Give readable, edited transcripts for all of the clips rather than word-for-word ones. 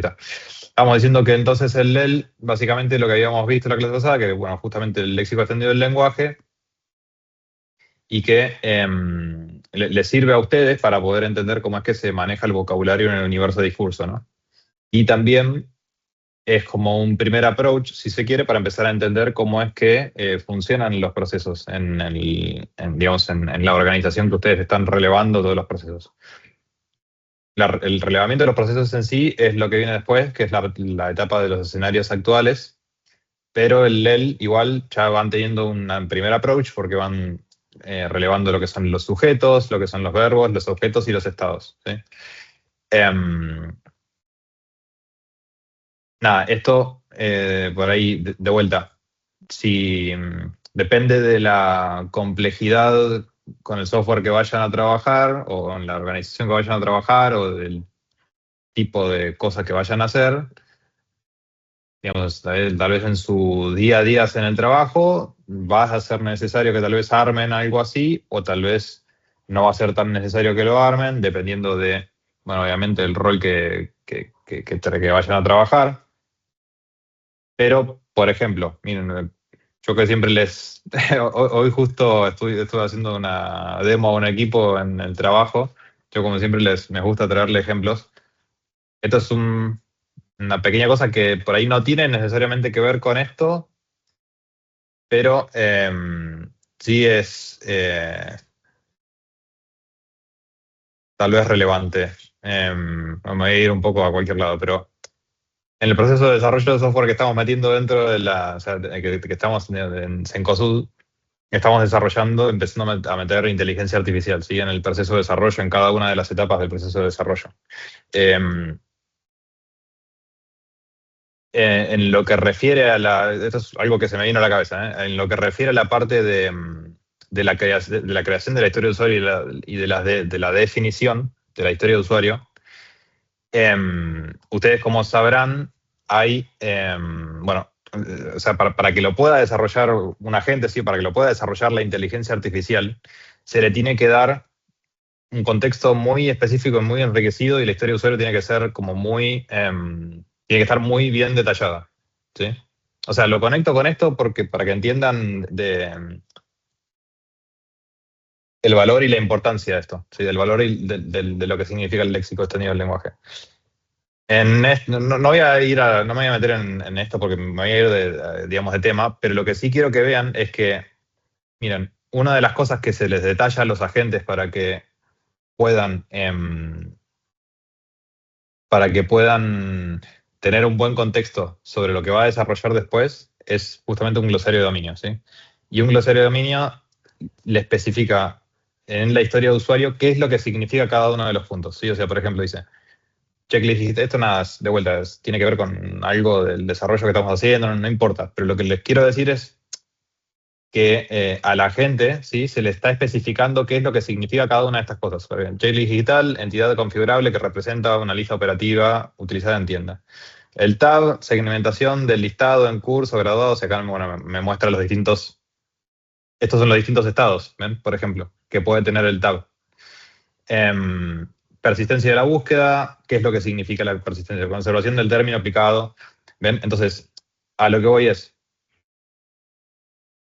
está. Estamos diciendo que entonces el LEL, básicamente lo que habíamos visto en la clase pasada, que bueno, justamente el léxico extendido del lenguaje, y que les sirve a ustedes para poder entender cómo es que se maneja el vocabulario en el universo de discurso, ¿no? Y también es como un primer approach, si se quiere, para empezar a entender cómo es que funcionan los procesos digamos, en la organización que ustedes están relevando todos los procesos. El relevamiento de los procesos en sí es lo que viene después, que es la etapa de los escenarios actuales, pero el LEL igual ya van teniendo un primer approach porque van relevando lo que son los sujetos, lo que son los verbos, los objetos y los estados. ¿Sí? Nada, esto por ahí de vuelta, si depende de la complejidad con el software que vayan a trabajar o en la organización que vayan a trabajar o del tipo de cosas que vayan a hacer, digamos, tal vez en su día a día en el trabajo va a ser necesario que tal vez armen algo así o tal vez no va a ser tan necesario que lo armen dependiendo de, bueno, obviamente el rol que vayan a trabajar. Pero, por ejemplo, miren, yo que siempre les... Hoy justo estuve haciendo una demo a un equipo en el trabajo. Yo como siempre me gusta traerle ejemplos. Esto es una pequeña cosa que por ahí no tiene necesariamente que ver con esto, pero sí es tal vez relevante. Me voy a ir un poco a cualquier lado, pero en el proceso de desarrollo de software que estamos metiendo dentro de o sea, que estamos en Cencosud, estamos desarrollando, empezando a meter inteligencia artificial, ¿sí? En el proceso de desarrollo, en cada una de las etapas del proceso de desarrollo. En lo que refiere esto es algo que se me vino a la cabeza, ¿eh? En lo que refiere a la parte de la creación de la historia de usuario y de la definición de la historia de usuario, ustedes como sabrán, hay, bueno, o sea, para que lo pueda desarrollar un agente, sí, para que lo pueda desarrollar la inteligencia artificial, se le tiene que dar un contexto muy específico y muy enriquecido y la historia de usuario tiene que ser como tiene que estar muy bien detallada, ¿sí? O sea, lo conecto con esto porque para que entiendan el valor y la importancia de esto, ¿sí? Del valor y de lo que significa el léxico extendido del lenguaje. No voy a no me voy a meter en esto porque me voy a ir digamos, de tema, pero lo que sí quiero que vean es que, miren, una de las cosas que se les detalla a los agentes puedan, em, para que puedan tener un buen contexto sobre lo que va a desarrollar después es justamente un glosario de dominio, ¿sí? Y un glosario de dominio le especifica en la historia de usuario qué es lo que significa cada uno de los puntos, ¿sí? O sea, por ejemplo, dice, checklist, esto nada, de vuelta, tiene que ver con algo del desarrollo que estamos haciendo, no importa, pero lo que les quiero decir es que a la gente, ¿sí? Se le está especificando qué es lo que significa cada una de estas cosas. Por ejemplo, checklist digital, entidad configurable que representa una lista operativa utilizada en tienda. El tab, segmentación del listado en curso, graduado, o sea, acá bueno, me muestra estos son los distintos estados, ¿ven? Por ejemplo, que puede tener el tab. Persistencia de la búsqueda, ¿qué es lo que significa la persistencia? Conservación del término aplicado, ¿ven? Entonces, a lo que voy es,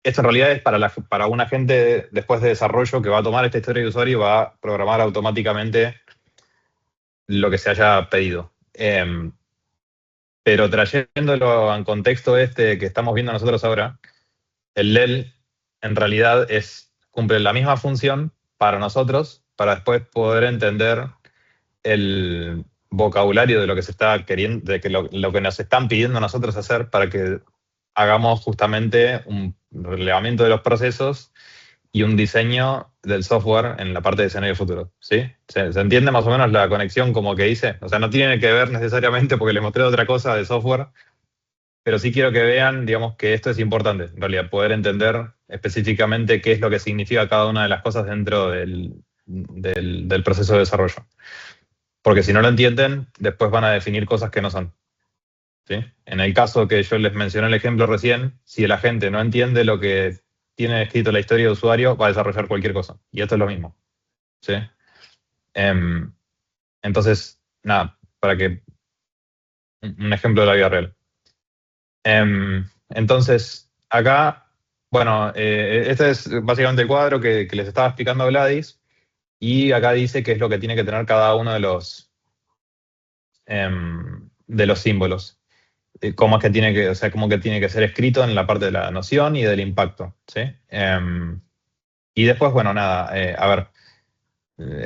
esto en realidad es para un agente después de desarrollo que va a tomar esta historia de usuario y va a programar automáticamente lo que se haya pedido. Pero trayéndolo en contexto que estamos viendo nosotros ahora, el LEL en realidad cumple la misma función para nosotros, para después poder entender el vocabulario de lo que se está queriendo, de que lo que nos están pidiendo a nosotros hacer para que hagamos justamente un relevamiento de los procesos y un diseño del software en la parte de escenario futuro, ¿sí? ¿Se entiende más o menos la conexión como que hice? O sea, no tiene que ver necesariamente porque les mostré otra cosa de software, pero sí quiero que vean, digamos, que esto es importante, en realidad, poder entender específicamente qué es lo que significa cada una de las cosas dentro del proceso de desarrollo. Porque si no lo entienden, después van a definir cosas que no son. ¿Sí? En el caso que yo les mencioné el ejemplo recién, si la gente no entiende lo que tiene escrito la historia de usuario, va a desarrollar cualquier cosa. Y esto es lo mismo. ¿Sí? Entonces, nada, para que un ejemplo de la vida real. Entonces, acá, bueno, este es básicamente el cuadro que les estaba explicando Gladys, y acá dice qué es lo que tiene que tener cada uno de los símbolos. Cómo es que tiene que, o sea, cómo que tiene que ser escrito en la parte de la noción y del impacto, ¿sí? Y después, bueno, nada, a ver,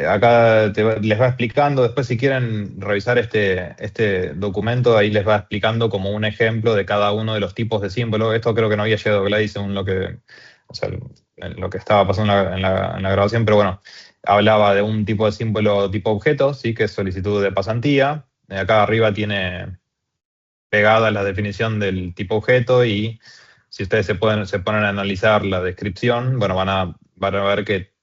acá les va explicando, después si quieren revisar este documento, ahí les va explicando como un ejemplo de cada uno de los tipos de símbolos. Esto creo que no había llegado Gladys según lo que, o sea, en lo que estaba pasando en la grabación, pero bueno, hablaba de un tipo de símbolo tipo objeto, ¿sí? Que es solicitud de pasantía. Acá arriba tiene pegada la definición del tipo objeto, y si ustedes se ponen a analizar la descripción, bueno, van a ver que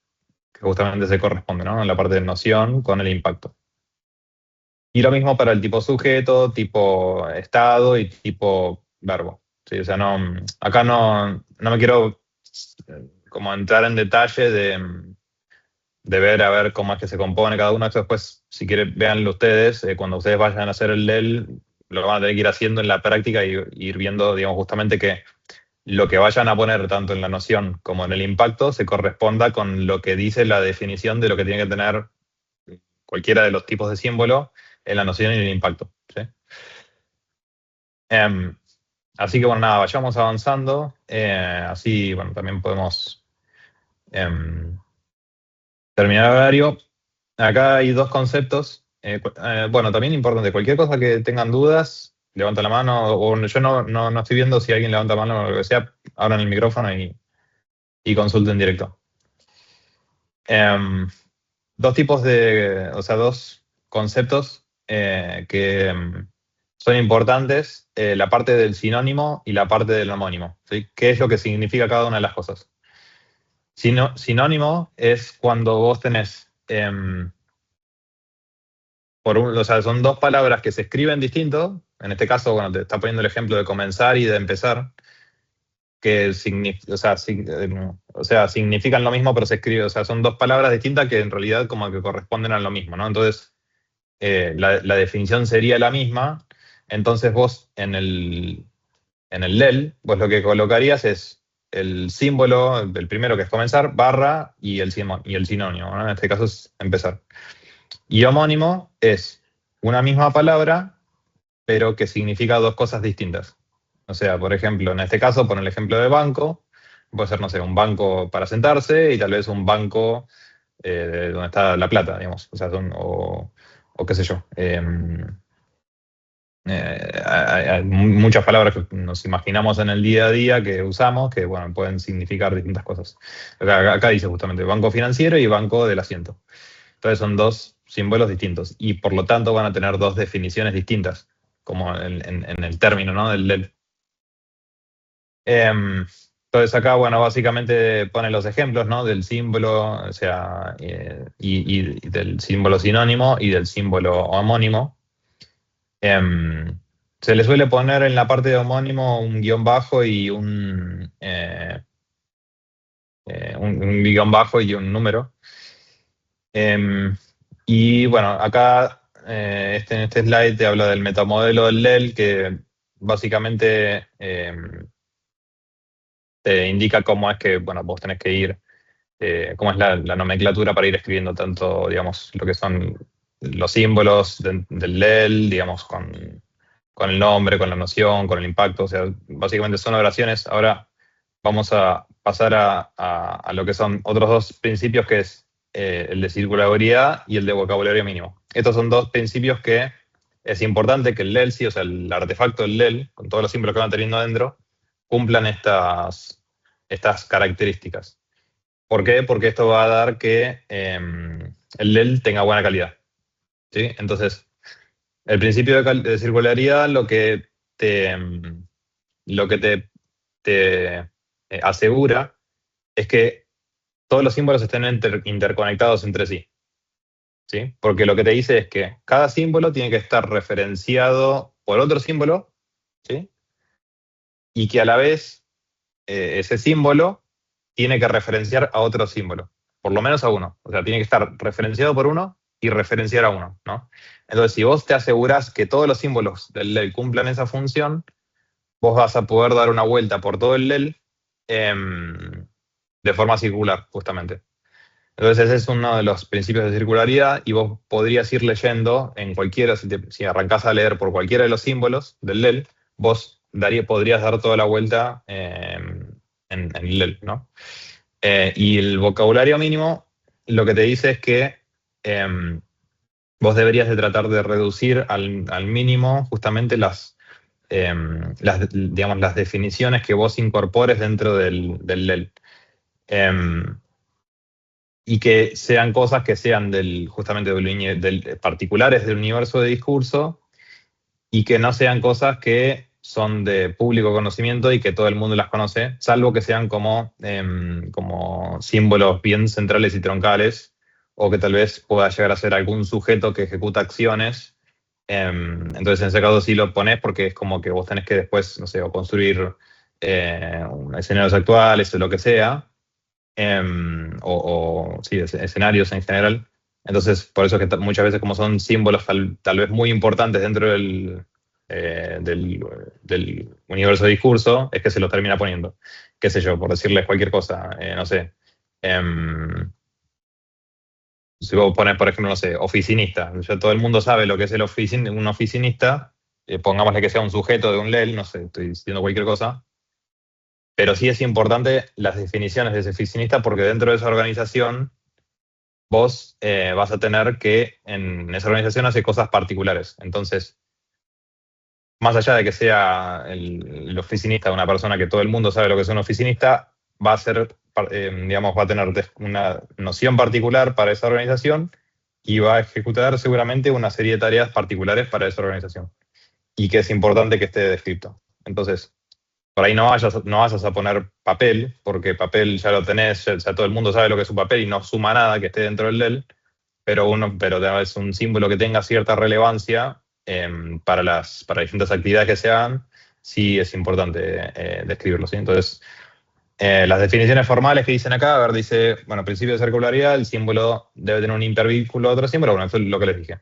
justamente se corresponde, ¿no? En la parte de noción con el impacto. Y lo mismo para el tipo sujeto, tipo estado y tipo verbo. ¿Sí? O sea, acá no me quiero como entrar en detalle de ver a ver cómo es que se compone cada uno. Esto después, si quieren, véanlo ustedes. Cuando ustedes vayan a hacer el LEL, lo van a tener que ir haciendo en la práctica y ir viendo, digamos, justamente que lo que vayan a poner tanto en la noción como en el impacto se corresponda con lo que dice la definición de lo que tiene que tener cualquiera de los tipos de símbolo en la noción y en el impacto. ¿Sí? Em, Así que bueno, nada, vayamos avanzando. Así, bueno, también podemos em, terminar el horario. Acá hay dos conceptos. Bueno, también importante, cualquier cosa que tengan dudas, levanta la mano, o yo no estoy viendo si alguien levanta la mano o lo que sea, abran el micrófono y consulten directo. Dos tipos o sea, dos conceptos que son importantes, la parte del sinónimo y la parte del homónimo, ¿sí? ¿Qué es lo que significa cada una de las cosas? Sinónimo es cuando vos tenés, o sea, son dos palabras que se escriben distinto. En este caso, bueno, te está poniendo el ejemplo de comenzar y de empezar, que o sea, significan lo mismo, pero se escribe, o sea, son dos palabras distintas que en realidad como que corresponden a lo mismo, ¿no? Entonces, la definición sería la misma. Entonces vos en el LEL, vos lo que colocarías es el símbolo, el primero que es comenzar, barra y el sinónimo, ¿no? En este caso es empezar. Y homónimo es una misma palabra, pero que significa dos cosas distintas. O sea, por ejemplo, en este caso, por el ejemplo de banco, puede ser, no sé, un banco para sentarse y tal vez un banco donde está la plata, digamos. O sea, o qué sé yo. Hay muchas palabras que nos imaginamos en el día a día que usamos que, bueno, pueden significar distintas cosas. Acá dice justamente banco financiero y banco del asiento. Entonces son dos símbolos distintos y por lo tanto van a tener dos definiciones distintas, como en el término, ¿no? Del. Entonces acá, bueno, básicamente pone los ejemplos, ¿no? Del símbolo, o sea, y del símbolo sinónimo y del símbolo homónimo. Se le suele poner en la parte de homónimo un guión bajo y un guión bajo y un número. Y bueno, acá en este slide te habla del metamodelo del LEL, que básicamente te indica cómo es que, bueno, vos tenés que ir, cómo es la nomenclatura para ir escribiendo tanto, digamos, lo que son los símbolos del LEL, digamos, con el nombre, con la noción, con el impacto. O sea, básicamente son oraciones. Ahora vamos a pasar a lo que son otros dos principios, que es el de circularidad y el de vocabulario mínimo. Estos son dos principios que es importante que el LELSI, o sea, el artefacto del LEL, con todos los símbolos que van teniendo adentro, cumplan estas características. ¿Por qué? Porque esto va a dar que el LEL tenga buena calidad. ¿Sí? Entonces, el principio de circularidad lo que te asegura es que todos los símbolos estén interconectados entre sí. ¿Sí? Porque lo que te dice es que cada símbolo tiene que estar referenciado por otro símbolo, ¿sí? Y que a la vez ese símbolo tiene que referenciar a otro símbolo, por lo menos a uno. O sea, tiene que estar referenciado por uno y referenciar a uno, ¿no? Entonces, si vos te asegurás que todos los símbolos del LEL cumplan esa función, vos vas a poder dar una vuelta por todo el LEL de forma circular, justamente. Entonces ese es uno de los principios de circularidad y vos podrías ir leyendo en cualquiera, si arrancás a leer por cualquiera de los símbolos del LEL, vos podrías dar toda la vuelta en el LEL, ¿no? Y el vocabulario mínimo lo que te dice es que vos deberías de tratar de reducir al mínimo justamente digamos, las definiciones que vos incorpores dentro del LEL. Y que sean cosas que sean justamente particulares del universo de discurso y que no sean cosas que son de público conocimiento y que todo el mundo las conoce, salvo que sean como símbolos bien centrales y troncales, o que tal vez pueda llegar a ser algún sujeto que ejecuta acciones. Entonces, en ese caso sí lo pones porque es como que vos tenés que después, no sé, o construir escenarios actuales o lo que sea, sí, escenarios en general. Entonces, por eso es que muchas veces como son símbolos tal vez muy importantes dentro del universo de discurso, es que se los termina poniendo. Qué sé yo, por decirles cualquier cosa, no sé. Si vos pones, por ejemplo, no sé, oficinista, ya todo el mundo sabe lo que es un oficinista, pongámosle que sea un sujeto de un LEL, no sé, estoy diciendo cualquier cosa, pero sí es importante las definiciones de ese oficinista porque dentro de esa organización vos vas a tener que en esa organización hacer cosas particulares. Entonces, más allá de que sea el oficinista una persona que todo el mundo sabe lo que es un oficinista, va a ser, digamos, va a tener una noción particular para esa organización y va a ejecutar seguramente una serie de tareas particulares para esa organización. Y que es importante que esté descrito. Entonces, por ahí no vayas a poner papel, porque papel ya lo tenés, ya todo el mundo sabe lo que es un papel y no suma nada que esté dentro del LEL, pero es un símbolo que tenga cierta relevancia para distintas actividades que se hagan, sí es importante describirlo, ¿sí? Entonces, las definiciones formales que dicen acá, a ver, dice, bueno, principio de circularidad, el símbolo debe tener un intervínculo a otro símbolo, bueno, eso es lo que les dije.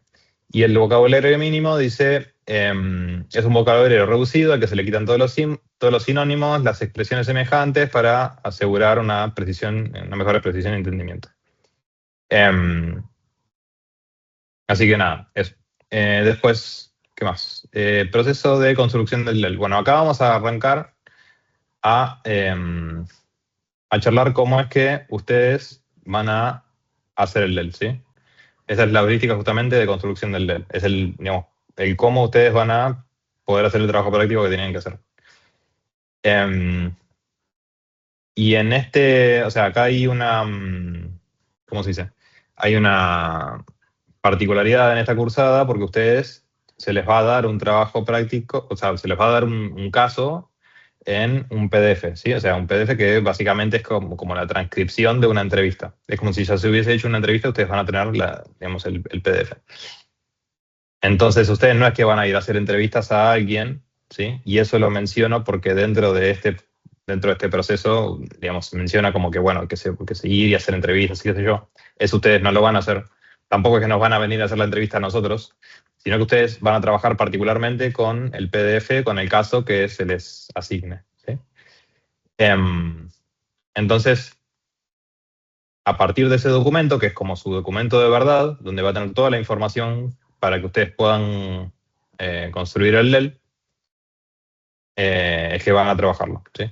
Y el vocabulario mínimo dice, es un vocabulario reducido al que se le quitan todos los sinónimos, las expresiones semejantes para asegurar una mejor precisión y entendimiento. Así que nada, eso. Después, ¿qué más? Proceso de construcción del LEL. Bueno, acá vamos a arrancar a charlar cómo es que ustedes van a hacer el LEL, ¿sí? Esa es la heurística justamente de construcción del LEL. Es digamos, el cómo ustedes van a poder hacer el trabajo práctico que tienen que hacer. Y o sea, acá hay ¿cómo se dice? Hay una particularidad en esta cursada porque a ustedes se les va a dar un trabajo práctico, o sea, se les va a dar un caso en un PDF, ¿sí? O sea, un PDF que básicamente es como la transcripción de una entrevista. Es como si ya se hubiese hecho una entrevista, ustedes van a tener digamos, el PDF. Entonces, ustedes no es que van a ir a hacer entrevistas a alguien, ¿sí? Y eso lo menciono porque dentro de este proceso, digamos, se menciona como que, bueno, que seguir y hacer entrevistas, qué sé yo. Eso ustedes no lo van a hacer. Tampoco es que nos van a venir a hacer la entrevista a nosotros, sino que ustedes van a trabajar particularmente con el PDF, con el caso que se les asigne, ¿sí? Entonces, a partir de ese documento, que es como su documento de verdad, donde va a tener toda la información para que ustedes puedan construir el LEL, es que van a trabajarlo, ¿sí?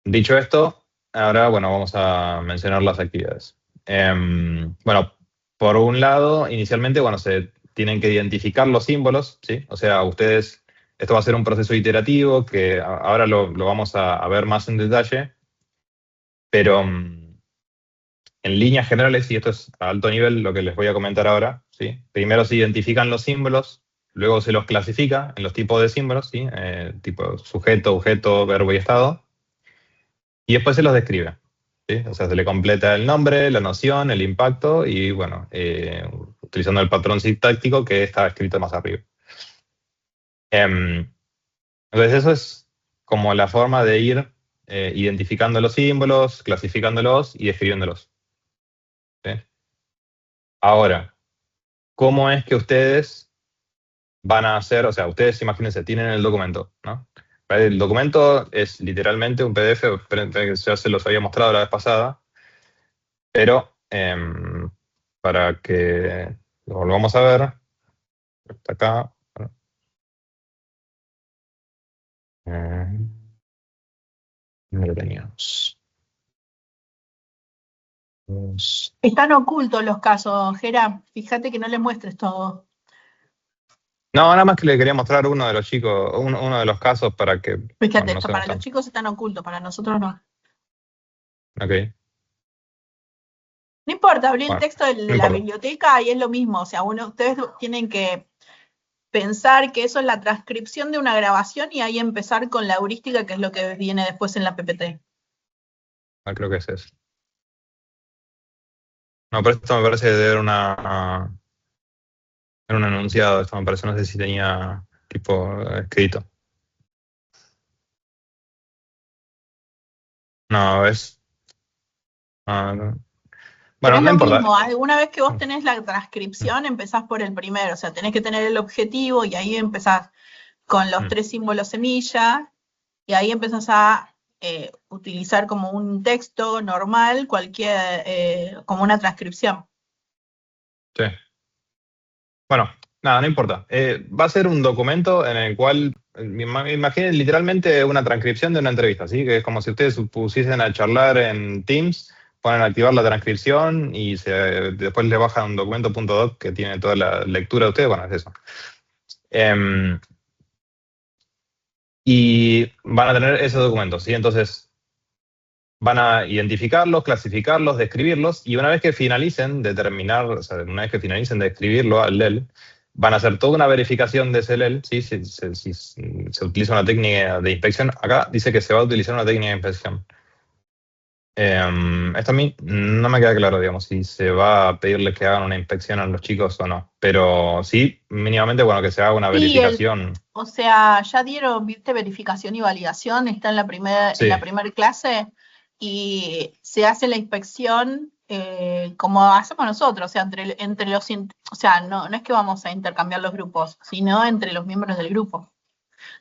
Dicho esto, ahora, bueno, vamos a mencionar las actividades. Bueno, por un lado, inicialmente, bueno, se tienen que identificar los símbolos, ¿sí? O sea, esto va a ser un proceso iterativo que ahora lo vamos a ver más en detalle, pero en líneas generales, y esto es a alto nivel lo que les voy a comentar ahora, ¿sí? Primero se identifican los símbolos, luego se los clasifica en los tipos de símbolos, ¿sí? Tipo sujeto, objeto, verbo y estado, y después se los describe, ¿sí? O sea, se le completa el nombre, la noción, el impacto y, bueno, utilizando el patrón sintáctico que está escrito más arriba. Entonces eso es como la forma de ir identificando los símbolos, clasificándolos y describiéndolos, ¿sí? Ahora, ¿cómo es que ustedes van a hacer? O sea, ustedes imagínense, tienen el documento, ¿no? El documento es literalmente un PDF, ya se los había mostrado la vez pasada, pero para que lo volvamos a ver, está acá. ¿Dónde lo teníamos? Están ocultos los casos, Gera. Fíjate que no les muestres todo. No, nada más que le quería mostrar uno de los chicos, uno de los casos para que. Fíjate, No sé para dónde los chicos están ocultos, para nosotros no. Ok, No importa, abrí el bueno, texto de no la importa. biblioteca y es lo mismo. O sea, ustedes tienen que pensar que eso es la transcripción de una grabación y ahí empezar con la heurística, que es lo que viene después en la PPT. Creo que es eso. No, pero esto me parece de era un enunciado, esto me parece, no sé si tenía tipo escrito. No, es. No. Pero Bueno, es no lo importa. mismo, una vez que vos tenés la transcripción, empezás por el primero, o sea, tenés que tener el objetivo y ahí empezás con los 3 símbolos semilla y ahí empezás a utilizar como un texto normal, como una transcripción. Sí. Bueno, nada, no importa. Va a ser un documento en el cual, imaginen literalmente una transcripción de una entrevista, ¿sí? Que es como si ustedes pusiesen a charlar en Teams, ponen a activar la transcripción y después le bajan un documento .doc que tiene toda la lectura de ustedes. Bueno, es eso. Y van a tener esos documentos, ¿sí? Entonces, van a identificarlos, clasificarlos, describirlos, y una vez que finalicen de terminar, o sea, una vez que finalicen de escribirlo al LEL, van a hacer toda una verificación de ese LEL, ¿sí? Si se utiliza una técnica de inspección, acá dice que se va a utilizar una técnica de inspección. Esto a mí no me queda claro, digamos, si se va a pedirles que hagan una inspección a los chicos o no, pero sí, mínimamente, bueno, que se haga una Sí, verificación. o sea, ya dieron, viste, verificación y validación, está en la primera Sí, clase y se hace la inspección como hacemos nosotros, o sea, entre los, o sea, no es que vamos a intercambiar los grupos, sino entre los miembros del grupo.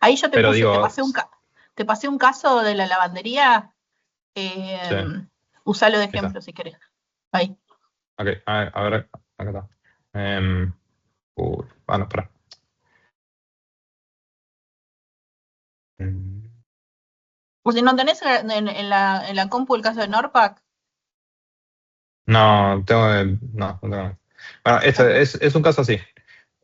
Ahí yo te pero puse, digo, te pasé un caso de la lavandería, sí, usalo de ahí está. ejemplo si querés. Ahí. Ok, a ver, acá está. No, espera. O si no tenés en la compu el caso de Norpac. No, no tengo. Bueno, este es un caso así. Sí.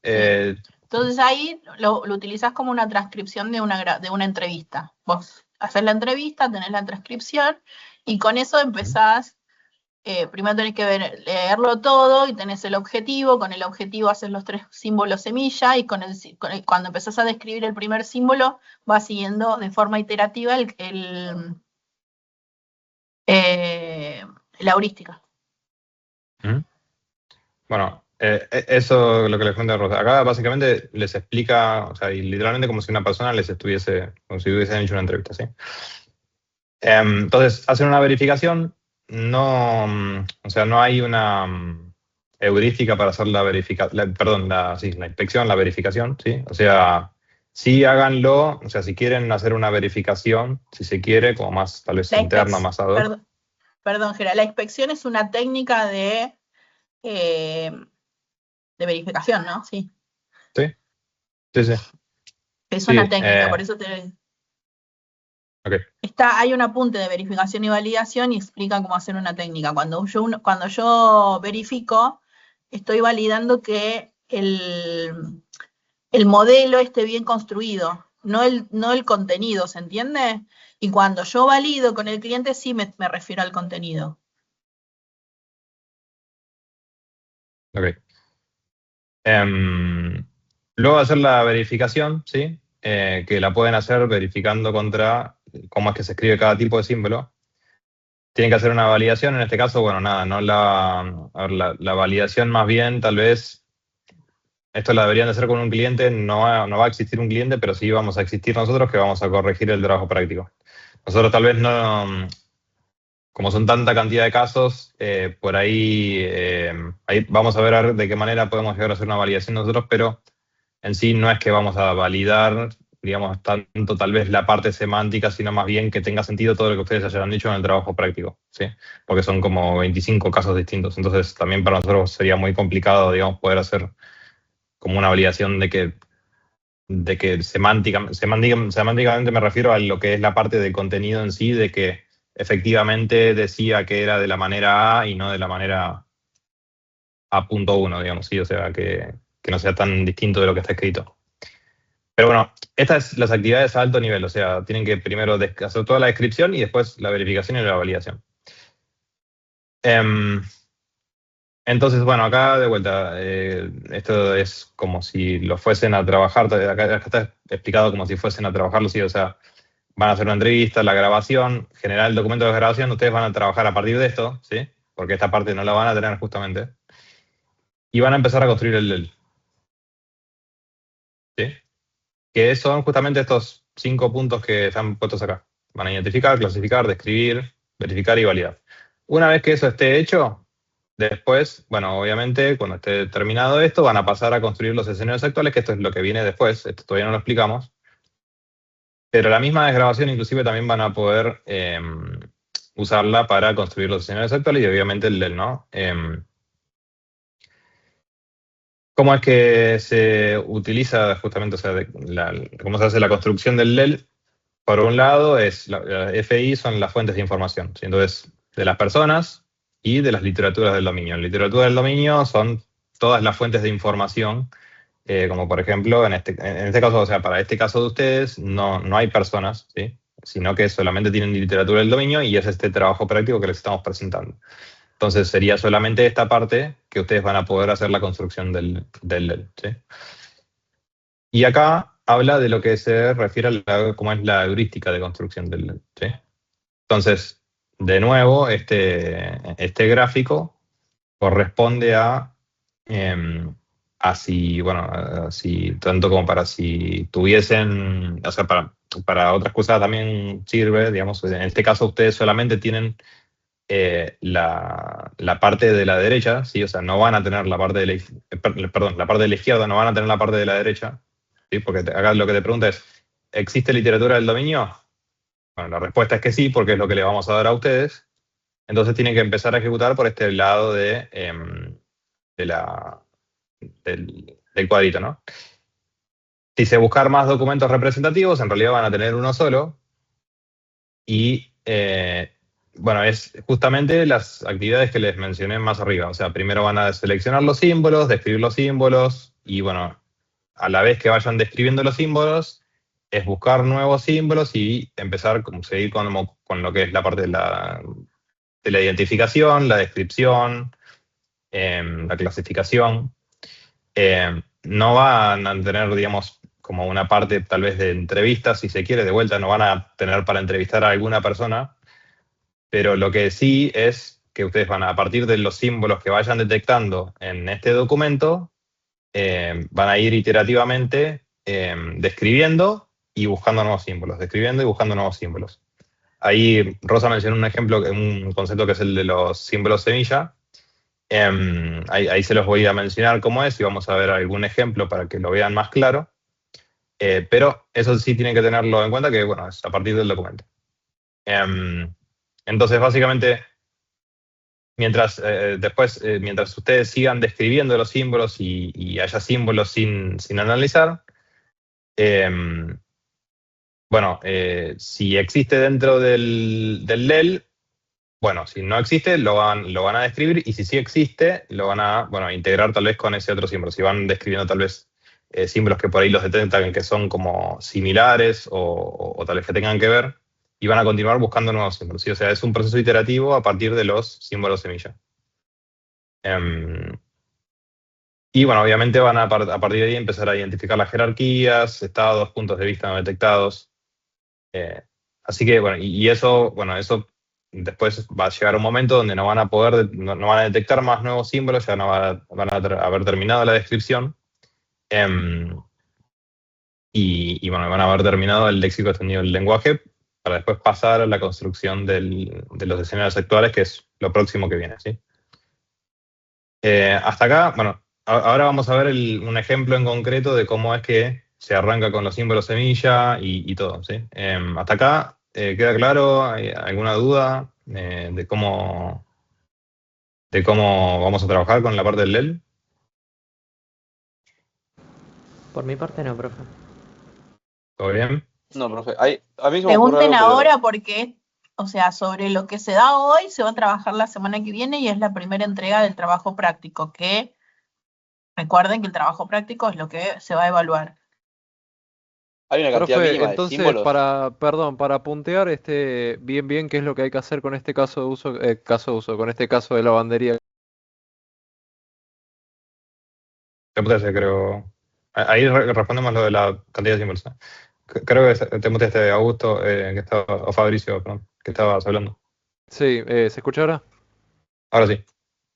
Eh, Entonces ahí lo utilizás como una transcripción de una entrevista. Vos haces la entrevista, tenés la transcripción y con eso empezás, primero tenés que leerlo todo y tenés el objetivo, con el objetivo haces los 3 símbolos semilla y cuando empezás a describir el primer símbolo vas siguiendo de forma iterativa la heurística. bueno, eso es lo que les cuento a Rosa. Acá básicamente les explica, o sea, y literalmente como si una persona les estuviese, como si hubiesen hecho una entrevista, ¿sí? Entonces, hacen una verificación, no, o sea, no hay una heurística para hacer la verificación, perdón, la inspección, la verificación, ¿sí? O sea, sí háganlo, o sea, si quieren hacer una verificación, si se quiere, como más, tal vez La interna, más ad hoc. perdón, Gerard, la inspección es una técnica de verificación, ¿no? Sí. Sí, sí, sí. Es una Sí, técnica, por eso ok. hay un apunte de verificación y validación y explica cómo hacer una técnica. Cuando yo verifico, estoy validando que el modelo esté bien construido, no el contenido, ¿se entiende? Y cuando yo valido con el cliente, sí me refiero al contenido. Ok. Luego de hacer la verificación, ¿sí? Que la pueden hacer verificando contra cómo es que se escribe cada tipo de símbolo. Tienen que hacer una validación, en este caso, bueno, nada, no a ver, la validación más bien, tal vez, esto la deberían de hacer con un cliente, no va a existir un cliente, pero sí vamos a existir nosotros que vamos a corregir el trabajo práctico. Nosotros tal vez no, como son tanta cantidad de casos, por ahí, ahí vamos a ver de qué manera podemos llegar a hacer una validación nosotros, pero en sí no es que vamos a validar, digamos, tanto tal vez la parte semántica, sino más bien que tenga sentido todo lo que ustedes hayan dicho en el trabajo práctico, ¿sí? Porque son como 25 casos distintos. Entonces, también para nosotros sería muy complicado, digamos, poder hacer como una validación de que semánticamente me refiero a lo que es la parte de contenido en sí, de que efectivamente decía que era de la manera A y no de la manera A.1, digamos, ¿sí? O sea, que no sea tan distinto de lo que está escrito. Pero bueno, estas son las actividades a alto nivel, o sea, tienen que primero hacer toda la descripción y después la verificación y la validación. Entonces, bueno, acá de vuelta, esto es como si lo fuesen a trabajar, acá está explicado como si fuesen a trabajarlo, sí, o sea, van a hacer una entrevista, la grabación, generar el documento de grabación, ustedes van a trabajar a partir de esto, ¿sí? Porque esta parte no la van a tener justamente. Y van a empezar a construir el LEL, ¿sí? Que son justamente estos 5 puntos que están puestos acá. Van a identificar, clasificar, describir, verificar y validar. Una vez que eso esté hecho, después, bueno, obviamente, cuando esté terminado esto, van a pasar a construir los escenarios actuales, que esto es lo que viene después, esto todavía no lo explicamos. Pero la misma desgrabación inclusive también van a poder usarla para construir los escenarios actuales y obviamente el LEL, ¿no? ¿Cómo es que se utiliza justamente, o sea, cómo se hace la construcción del LEL? Por un lado, la FI son las fuentes de información, ¿sí? Entonces, de las personas y de las literaturas del dominio. La literatura del dominio son todas las fuentes de información, como por ejemplo, en este caso, o sea, para este caso de ustedes, no hay personas, ¿sí? Sino que solamente tienen literatura del dominio y es este trabajo práctico que les estamos presentando. Entonces, sería solamente esta parte que ustedes van a poder hacer la construcción del LEL, ¿sí? Y acá habla de lo que se refiere a cómo es la heurística de construcción del LEL, ¿sí? Entonces, de nuevo, este gráfico corresponde a si, bueno, si, tanto como para si tuviesen, o sea, para otras cosas también sirve, digamos, en este caso ustedes solamente tienen la parte de la derecha, ¿sí? O sea, no van a tener la parte de perdón, la parte de la izquierda, no van a tener la parte de la derecha, ¿sí? Porque acá lo que te pregunta es, ¿existe literatura del dominio? Bueno, la respuesta es que sí, porque es lo que le vamos a dar a ustedes. Entonces tienen que empezar a ejecutar por este lado del cuadrito, ¿no? Si se buscar más documentos representativos, en realidad van a tener uno solo. Y bueno, es justamente las actividades que les mencioné más arriba. O sea, primero van a seleccionar los símbolos, describir los símbolos y bueno, a la vez que vayan describiendo los símbolos, es buscar nuevos símbolos y empezar como seguir con lo que es la parte de la identificación, la descripción, la clasificación. No van a tener, digamos, como una parte tal vez de entrevistas, si se quiere, de vuelta, no van a tener para entrevistar a alguna persona, pero lo que sí es que ustedes van a partir de los símbolos que vayan detectando en este documento, van a ir iterativamente describiendo y buscando nuevos símbolos, describiendo y buscando nuevos símbolos. Ahí Rosa mencionó un ejemplo, un concepto que es el de los símbolos semilla. Ahí se los voy a mencionar cómo es y vamos a ver algún ejemplo para que lo vean más claro. Pero eso sí tienen que tenerlo en cuenta que, bueno, es a partir del documento. Entonces, básicamente, mientras ustedes sigan describiendo los símbolos y haya símbolos sin analizar, bueno, si existe dentro del LEL, bueno, si no existe, lo van a describir y si sí existe, lo van a, bueno, integrar tal vez con ese otro símbolo. Si van describiendo tal vez símbolos que por ahí los detectan que son como similares o tal vez que tengan que ver, y van a continuar buscando nuevos símbolos, ¿sí? O sea, es un proceso iterativo a partir de los símbolos semilla. Y bueno, obviamente van a partir de ahí empezar a identificar las jerarquías, estados, puntos de vista no detectados. Así que, bueno, y eso, bueno, eso después va a llegar un momento donde no van a poder, no van a detectar más nuevos símbolos, ya no van a haber terminado la descripción. Y bueno, van a haber terminado el léxico extendido del lenguaje, para después pasar a la construcción de los escenarios actuales, que es lo próximo que viene, ¿sí? Hasta acá, bueno, ahora vamos a ver un ejemplo en concreto de cómo es que se arranca con los símbolos semilla y todo, ¿sí? Hasta acá, ¿queda claro? ¿Hay alguna duda de cómo vamos a trabajar con la parte del LEL? Por mi parte no, profe. ¿Todo bien? No, profe, a mí se me ocurre Pregunten algo, pero ahora porque, o sea, sobre lo que se da hoy se va a trabajar la semana que viene y es la primera entrega del trabajo práctico, que recuerden que el trabajo práctico es lo que se va a evaluar. hay una cantidad Profe, mínima de entonces, símbolos. para puntear bien qué es lo que hay que hacer con este caso de uso, con este caso de lavandería. Te muteaste, creo. Ahí respondemos lo de la cantidad de símbolos, ¿no? Creo que te muteaste, Augusto, o Fabricio, perdón, que estabas hablando. Sí, ¿se escucha ahora? Ahora sí.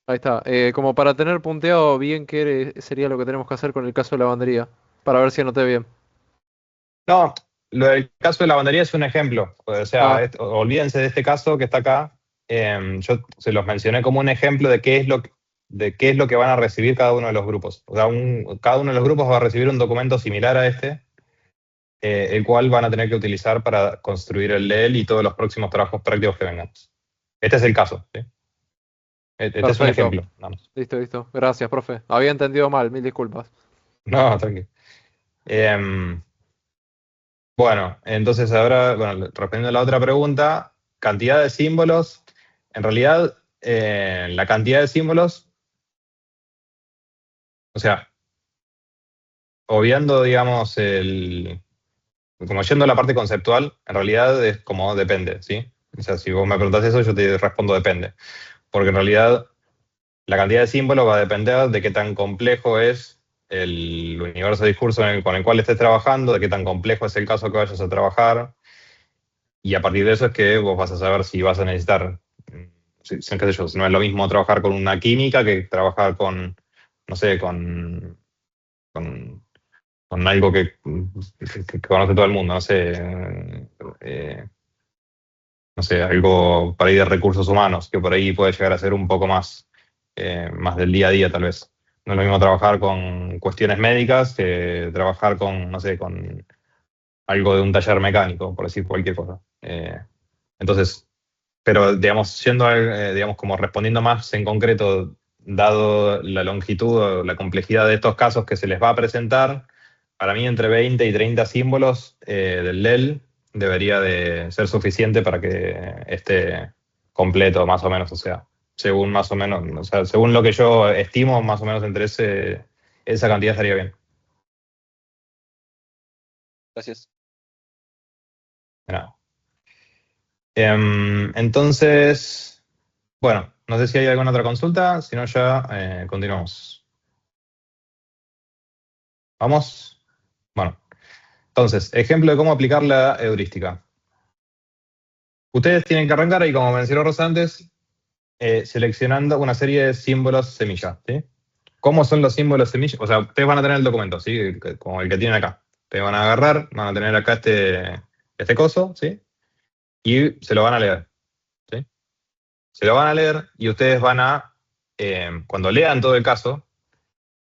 Ahí está. Como para tener punteado bien qué sería lo que tenemos que hacer con el caso de lavandería, para ver si anoté bien. No, lo del caso de la lavandería es un ejemplo. O sea, olvídense de este caso que está acá. Yo se los mencioné como un ejemplo de qué es lo que van a recibir cada uno de los grupos. O sea, cada uno de los grupos va a recibir un documento similar a este, el cual van a tener que utilizar para construir el LEL y todos los próximos trabajos prácticos que vengan. Este es el caso, ¿sí? Este es un Perfecto. ejemplo. Vamos. Listo. Gracias, profe. Había entendido mal, mil disculpas. No, tranquilo. Bueno, entonces ahora, bueno, respondiendo a la otra pregunta, cantidad de símbolos. En realidad, la cantidad de símbolos, o sea, obviando, digamos, como yendo a la parte conceptual, en realidad es como depende, ¿sí? O sea, si vos me preguntás eso, yo te respondo depende. Porque en realidad la cantidad de símbolos va a depender de qué tan complejo es el universo de discurso con el cual estés trabajando, de qué tan complejo es el caso que vayas a trabajar. Y a partir de eso es que vos vas a saber si vas a necesitar, qué sé yo, no es lo mismo trabajar con una química que trabajar con, no sé, con algo que conoce todo el mundo, no sé, algo para ir de recursos humanos, que por ahí puede llegar a ser un poco más del día a día tal vez. No es lo mismo trabajar con cuestiones médicas que trabajar con, no sé, con algo de un taller mecánico, por decir cualquier cosa. Entonces, pero digamos, digamos, como respondiendo más en concreto, dado la longitud o la complejidad de estos casos que se les va a presentar, para mí entre 20 y 30 símbolos del LEL debería de ser suficiente para que esté completo, más o menos, o sea, según más o menos, o sea, según lo que yo estimo, más o menos entre esa cantidad estaría bien. Gracias. De nada. Entonces, bueno, no sé si hay alguna otra consulta, si no ya continuamos. ¿Vamos? Bueno, entonces, ejemplo de cómo aplicar la heurística. Ustedes tienen que arrancar ahí, como mencionó Rosa antes, seleccionando una serie de símbolos semilla, ¿sí? ¿Cómo son los símbolos semilla? O sea, ustedes van a tener el documento, ¿sí? Como el que tienen acá. Ustedes van a agarrar, van a tener acá este coso, ¿sí? Y se lo van a leer, ¿sí? Se lo van a leer y ustedes van a, cuando lean todo el caso,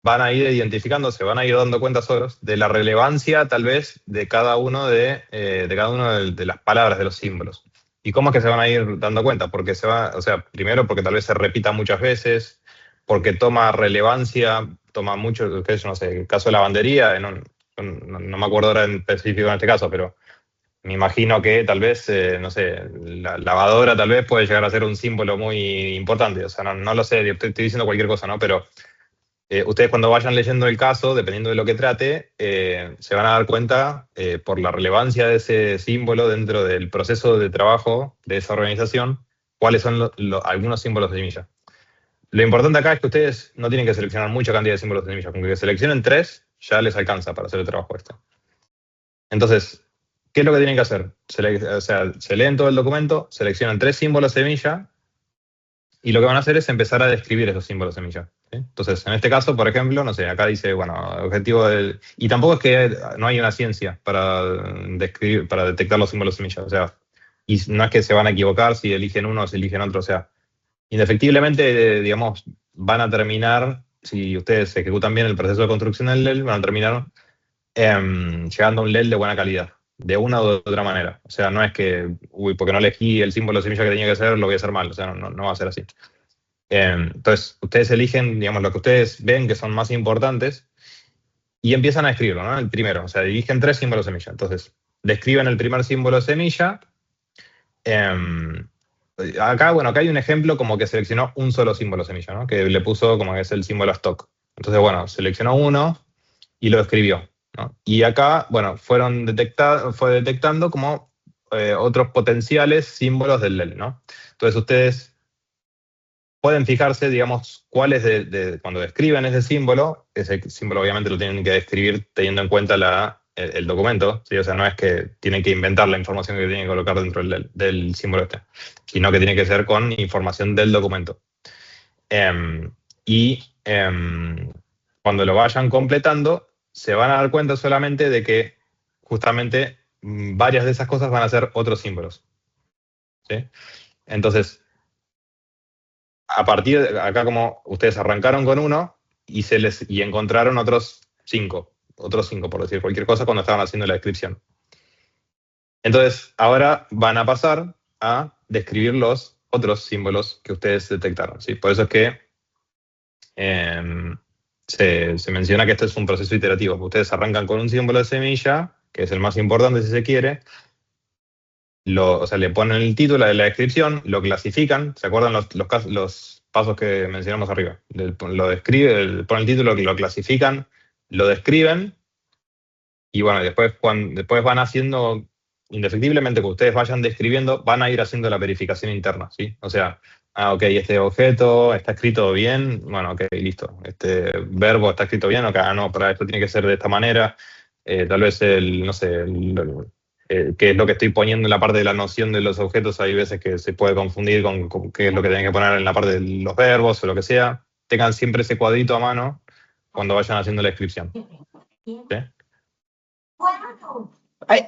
van a ir identificando, se van a ir dando cuenta solos de la relevancia, tal vez, de cada uno de las palabras, de los símbolos. ¿Y cómo es que se van a ir dando cuenta? Porque o sea, primero porque tal vez se repita muchas veces, porque toma relevancia, toma mucho, qué sé yo, no sé, el caso de lavandería, no me acuerdo ahora en específico en este caso, pero me imagino que tal vez, no sé, la lavadora tal vez puede llegar a ser un símbolo muy importante. O sea, no lo sé, estoy diciendo cualquier cosa, ¿no? Pero ustedes cuando vayan leyendo el caso, dependiendo de lo que trate, se van a dar cuenta, por la relevancia de ese símbolo dentro del proceso de trabajo de esa organización, cuáles son algunos símbolos de semilla. Lo importante acá es que ustedes no tienen que seleccionar mucha cantidad de símbolos de semilla, con que seleccionen 3 ya les alcanza para hacer el trabajo este. Entonces, ¿qué es lo que tienen que hacer? O sea, se leen todo el documento, seleccionan 3 símbolos de semilla y lo que van a hacer es empezar a describir esos símbolos de semilla, ¿sí? Entonces, en este caso, por ejemplo, no sé, acá dice, bueno, objetivo y tampoco es que no hay una ciencia para describir, para detectar los símbolos de semilla. O sea, y no es que se van a equivocar si eligen uno o si eligen otro, o sea, indefectiblemente, digamos, van a terminar, si ustedes ejecutan bien el proceso de construcción del LEL, van a terminar llegando a un LEL de buena calidad, de una u otra manera. O sea, no es que, uy, porque no elegí el símbolo de semilla que tenía que hacer, lo voy a hacer mal. O sea, no va a ser así. Entonces, ustedes eligen, digamos, lo que ustedes ven que son más importantes y empiezan a escribirlo, ¿no? El primero, o sea, eligen 3 símbolos de semilla. Entonces, describen el primer símbolo de semilla. Acá hay un ejemplo como que seleccionó un solo símbolo de semilla, ¿no? Que le puso como que es el símbolo stock. Entonces, bueno, seleccionó uno y lo escribió, ¿no? Y acá, bueno, fue detectando como otros potenciales símbolos del LEL, ¿no? Entonces ustedes pueden fijarse, digamos, cuáles cuando describen ese símbolo obviamente lo tienen que describir teniendo en cuenta el documento, ¿sí? O sea, no es que tienen que inventar la información que tienen que colocar dentro del símbolo sino que tiene que ser con información del documento. Cuando lo vayan completando, se van a dar cuenta solamente de que justamente varias de esas cosas van a ser otros símbolos, ¿sí? Entonces, a partir de acá, como ustedes arrancaron con uno y encontraron otros cinco, por decir cualquier cosa, cuando estaban haciendo la descripción. Entonces, ahora van a pasar a describir los otros símbolos que ustedes detectaron, ¿sí? Por eso es que se menciona que esto es un proceso iterativo. Ustedes arrancan con un símbolo de semilla, que es el más importante si se quiere, o sea, le ponen el título de la descripción, lo clasifican, ¿se acuerdan los pasos que mencionamos arriba? Ponen el título, lo clasifican, lo describen, y bueno, después van haciendo, indefectiblemente que ustedes vayan describiendo, van a ir haciendo la verificación interna, ¿sí? O sea, ok, este objeto está escrito bien, bueno, ok, listo. Este verbo está escrito bien, ok, no, para esto tiene que ser de esta manera. Tal vez no sé, qué es lo que estoy poniendo en la parte de la noción de los objetos, hay veces que se puede confundir con qué es lo que tienen que poner en la parte de los verbos o lo que sea. Tengan siempre ese cuadrito a mano cuando vayan haciendo la descripción. ¿Sí?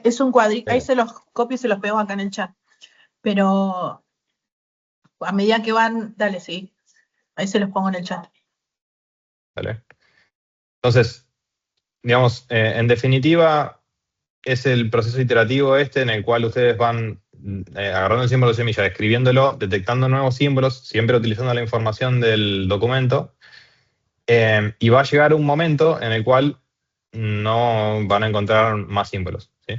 Es un cuadrito, ahí se los copio y se los pego acá en el chat. Pero a medida que van, dale, sí. Ahí se los pongo en el chat. Dale. Entonces, digamos, en definitiva, es el proceso iterativo en el cual ustedes van agarrando el símbolo de semilla, escribiéndolo, detectando nuevos símbolos, siempre utilizando la información del documento, y va a llegar un momento en el cual no van a encontrar más símbolos, ¿sí?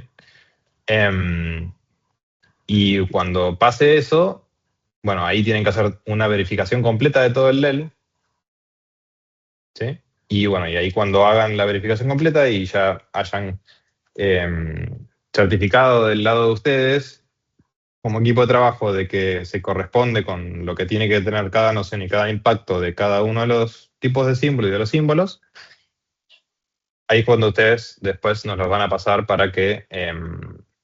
Y cuando pase eso, bueno, ahí tienen que hacer una verificación completa de todo el LEL, ¿sí? Y bueno, y ahí cuando hagan la verificación completa y ya hayan certificado del lado de ustedes, como equipo de trabajo, de que se corresponde con lo que tiene que tener cada noción y cada impacto de cada uno de los tipos de símbolos y de los símbolos, ahí es cuando ustedes después nos los van a pasar para que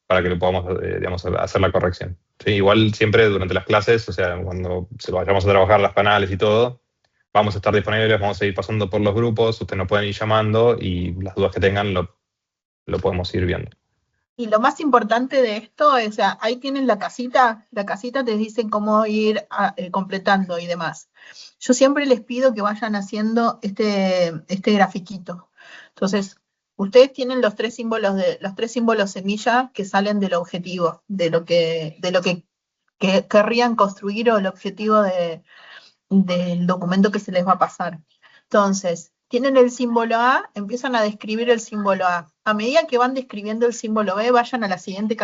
lo podamos, digamos, hacer la corrección. ¿Sí? Igual siempre durante las clases, o sea, cuando vayamos a trabajar las canales y todo, vamos a estar disponibles, vamos a ir pasando por los grupos, ustedes nos pueden ir llamando y las dudas que tengan lo podemos ir viendo. Y lo más importante de esto es, o sea, ahí tienen la casita te dicen cómo ir completando y demás. Yo siempre les pido que vayan haciendo este grafiquito. Entonces, ustedes tienen los tres símbolos semilla que salen del objetivo, de lo que querrían construir o el objetivo del documento que se les va a pasar. Entonces, tienen el símbolo A, empiezan a describir el símbolo A. A medida que van describiendo el símbolo B, vayan a la siguiente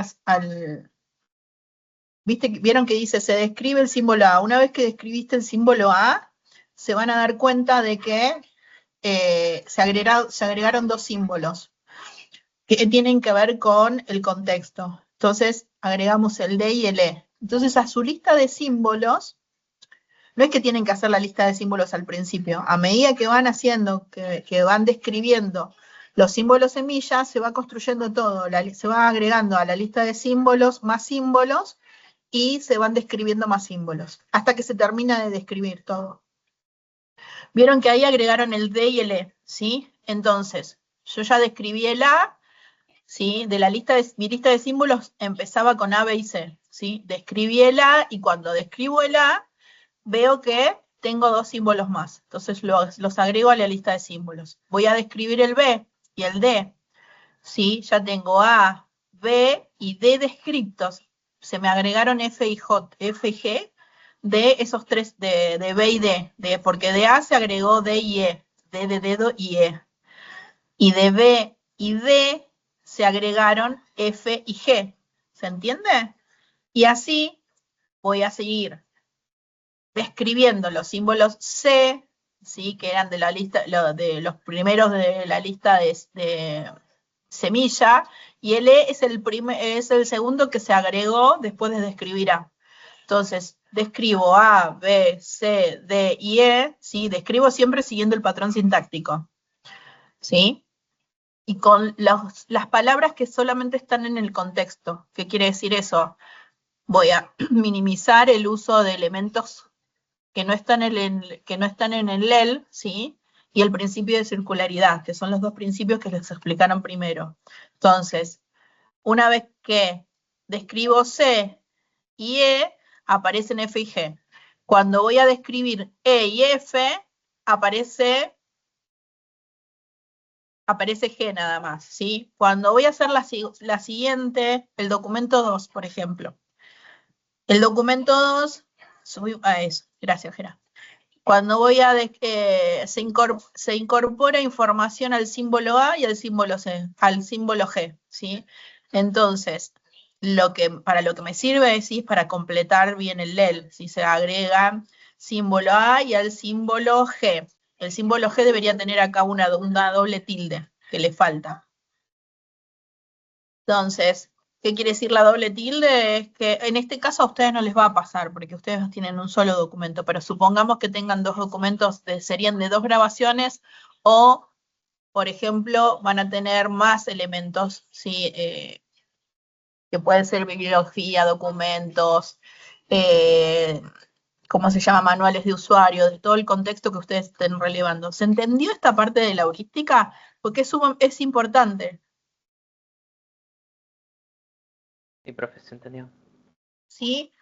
¿vieron que dice se describe el símbolo A? Una vez que describiste el símbolo A, se van a dar cuenta de que se agregaron 2 símbolos que tienen que ver con el contexto. Entonces, agregamos el D y el E. Entonces, a su lista de símbolos, no es que tienen que hacer la lista de símbolos al principio. A medida que van haciendo, que van describiendo los símbolos semillas, se va construyendo todo. Se va agregando a la lista de símbolos más símbolos y se van describiendo más símbolos, hasta que se termina de describir todo. Vieron que ahí agregaron el D y el E, ¿sí? Entonces, yo ya describí el A, ¿sí? Mi lista de símbolos empezaba con A, B y C. ¿sí? Describí el A y cuando describo el A, veo que tengo 2 símbolos más. Entonces los agrego a la lista de símbolos. Voy a describir el B y el D. ¿Sí? Ya tengo A, B y D descriptos. Se me agregaron F y G de esos 3, de B y D. Porque de A se agregó D y E. D de dedo y E. Y de B y D se agregaron F y G. ¿Se entiende? Y así voy a seguir describiendo los símbolos C, ¿sí? Que eran de la lista, de los primeros de la lista de semilla, y el E es el segundo que se agregó después de describir A. Entonces, describo A, B, C, D y E, ¿sí? Describo siempre siguiendo el patrón sintáctico, ¿sí? Y con las palabras que solamente están en el contexto. ¿Qué quiere decir eso? Voy a minimizar el uso de elementos que no están en el LEL, ¿sí? Y el principio de circularidad, que son los 2 principios que les explicaron primero. Entonces, una vez que describo C y E, aparecen F y G. Cuando voy a describir E y F, aparece G nada más, ¿sí? Cuando voy a hacer la siguiente, el documento 2, por ejemplo. El documento 2, subí a eso, gracias, Gerard. Cuando voy a, se incorpora información al símbolo A y al símbolo C, al símbolo G, ¿sí? Entonces, para lo que me sirve es para completar bien el LEL, si se agrega símbolo A y al símbolo G. El símbolo G debería tener acá una doble tilde que le falta. Entonces, ¿qué quiere decir la doble tilde? Es que en este caso a ustedes no les va a pasar, porque ustedes tienen un solo documento, pero supongamos que tengan 2 documentos, serían de 2 grabaciones, o, por ejemplo, van a tener más elementos, ¿sí? Que pueden ser bibliografía, documentos, ¿cómo se llama? Manuales de usuario, de todo el contexto que ustedes estén relevando. ¿Se entendió esta parte de la heurística? Porque es importante. Sí, profe, se entendió. ¿Sí?